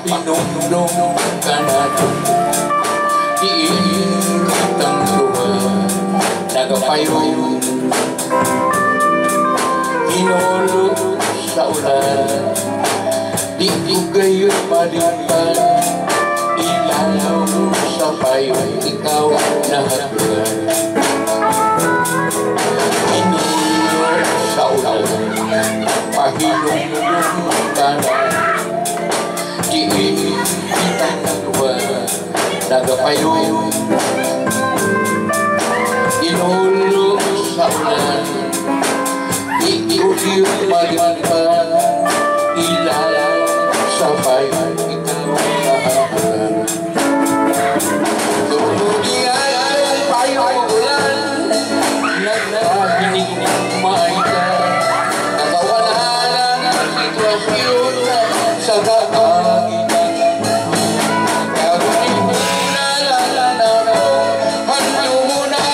Pinundong ka na iinit ang luha nagapayo hinulog sa ulan di ko gayon malipan ilalaw sa payo ikaw na hatulan hinulog sa ulan pahinulog ka na iinit ang luha nagapayo hinulog sa ulan iulit malipan ilaw sa payo ikaw na hatulan tuludian ang payo ulan nagkahinig maika nakawalan ang sitwasyon sa kaanginan kagunin mo na lalanaw hando mo na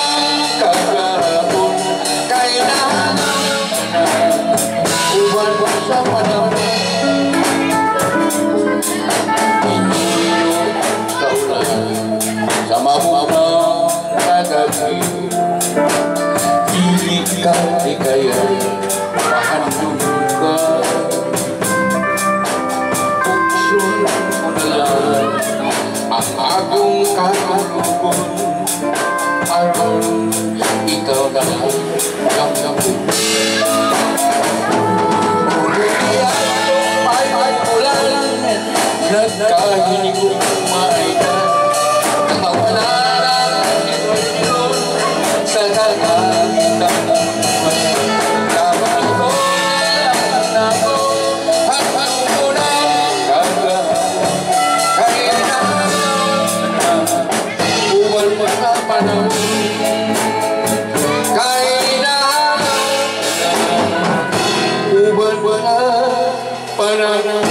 kagahapon kailangan uwan sa panahon hinulog sa ulan sa mabunaw na gabi pilit ka di kaya mahandog ka buksun mo na lang ang agong katulungan aron ikaw na lang gamgam nagkahinig umaida nakawalan ang sitwasyon sa kaanginan kapag ko na ako hanggang muna kagahapon kailangan uwan mo sa panahon kailangan uwan mo sa panahon